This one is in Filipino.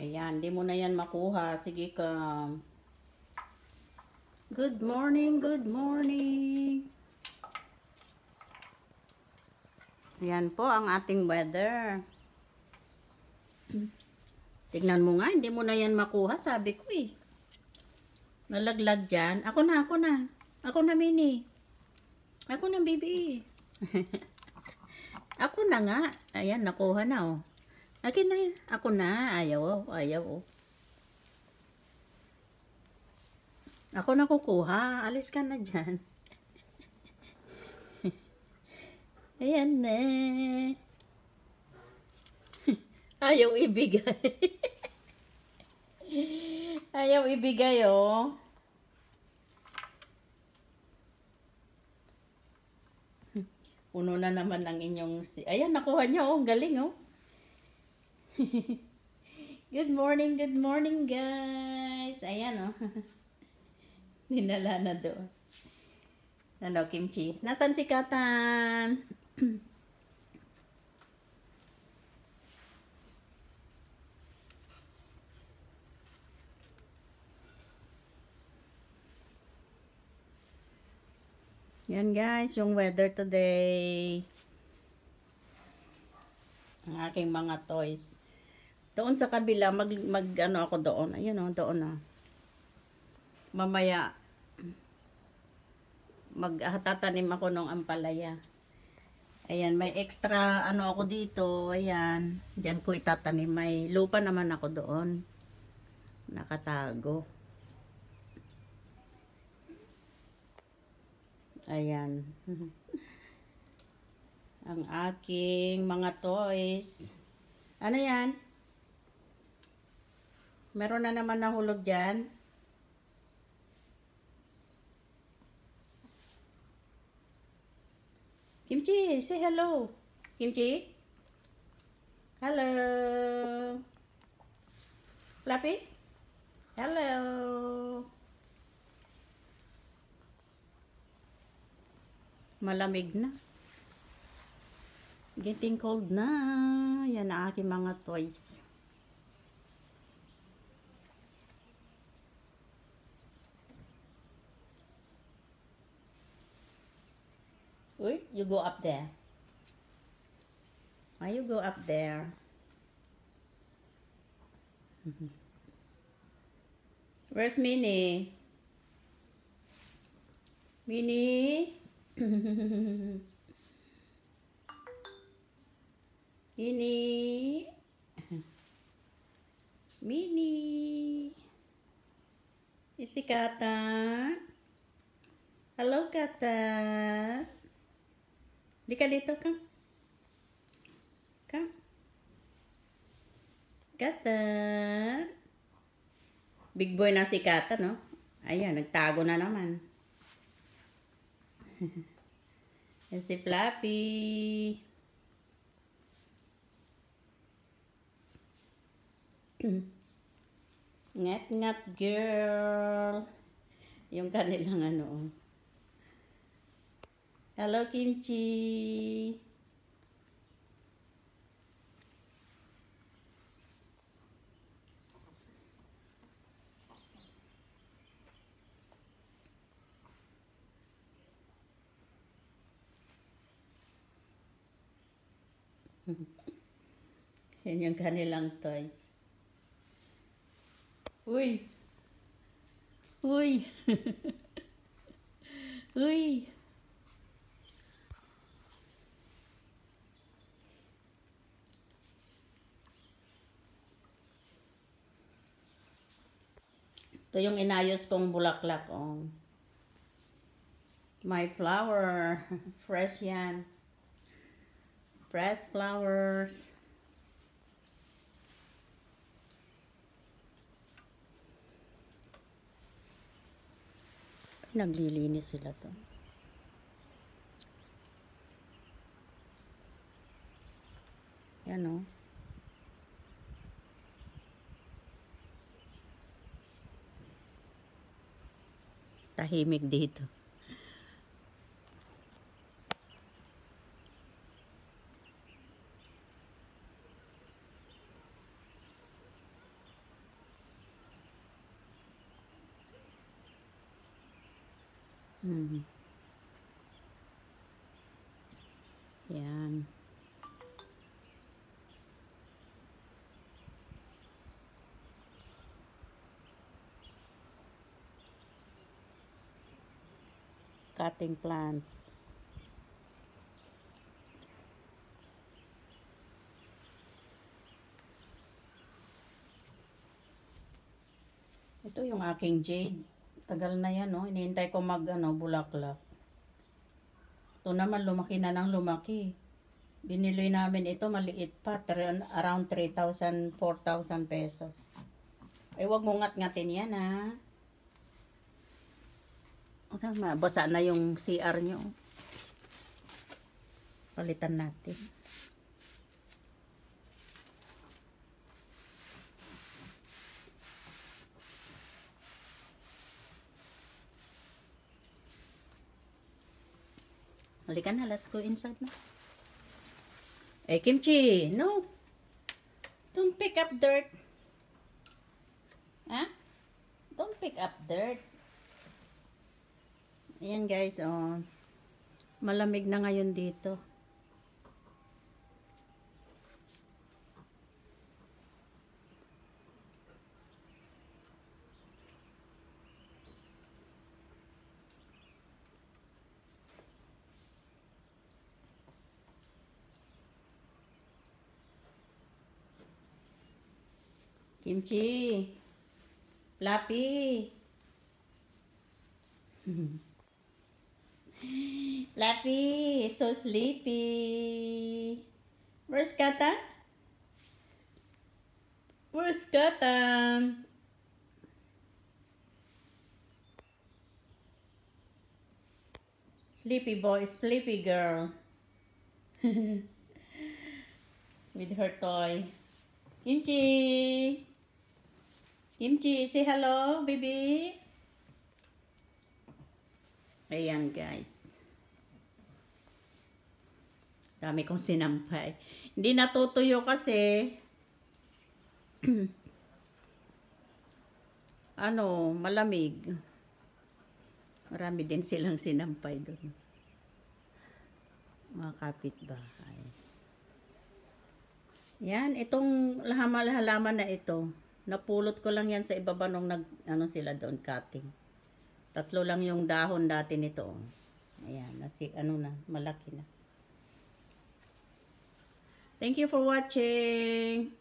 Ayan, di mo na yan makuha. Sige ka. Good morning, good morning. Ayan po ang ating weather. Tignan mo nga, hindi mo na yan makuha. Sabi ko eh. Nalaglag dyan. Ako na, ako na. Ako na, Mini. Ako na, baby. Ako na nga. Ayan, nakuha na oh. Akin na. Ako na. Ayaw oh. Ayaw oh. Ako na kukuha. Alis ka na dyan. Ayan na. Ayaw ibigay. Ayaw ibigay oh. Puno na naman ang inyong... Ayan, nakuha niyo oh. Galing oh. Good morning guys. Ayan oh. Ninala na doon. Ano, kimchi? Nasaan si Katan? Yan guys, yung weather today. Ang aking mga toys. Doon sa kabila, ano ako doon. Ayun oh, doon oh. Mamaya, tatanim ako ng ampalaya. Ayan, may extra ano ako dito. Ayan, dyan ko itatanim. May lupa naman ako doon. Nakatago. Ayan. Ang aking mga toys. Ano yan? Meron na naman nahulog dyan. Kimchi, say hello. Kimchi? Hello. Fluffy? Hello. Malamig na. Getting cold na. Yan ang aking mga toys. Uy, you go up there. Why you go up there? Where's Minnie? Minnie? Minnie? Minnie? Is si Kata? Hello, Kata? Di ka dito, come. Come. Kata. Big boy na si Kata, no? Ayan, nagtago na naman. Si Fluffy. Ngat-ngat girl. Yung kanilang ano. Hello, Kimchi. Yan yung kanilang toys. Uy! Uy! Uy! Ito yung inayos kong bulaklak. Oh. My flower. Fresh yan. Fresh flowers. Naglilinis sila to. Yan o. Tahimik dito. Hmm. Yan. Cutting plants. Ito yung aking jade. Tagal na yan, no? Hinihintay ko bulaklak. Ito naman, lumaki na ng lumaki. Binili namin ito, maliit pa. Around 3,000, 4,000 pesos. Ay, wag mo ngat-ngatin yan, ha? Basa na yung CR nyo. Palitan natin. Halika na, let's go inside na. Hey, Kimchi, no. Don't pick up dirt. Huh? Don't pick up dirt. Ayan guys, oh. Malamig na ngayon dito. Kimchi. Flappy. Flappy, so sleepy. Where's Kata? Where's Kata? Sleepy boy, sleepy girl. With her toy. Kimchi. Kimchi, say hello, baby. Ayan, guys. Dami kong sinampay. Hindi natutuyo kasi malamig. Marami din silang sinampay doon. Mga kapitbahay. Yan, itong halaman na ito. Napulot ko lang yan sa ibaba nung sila doon cutting. 3 lang yung dahon dati nito. Ayan, malaki na. Thank you for watching.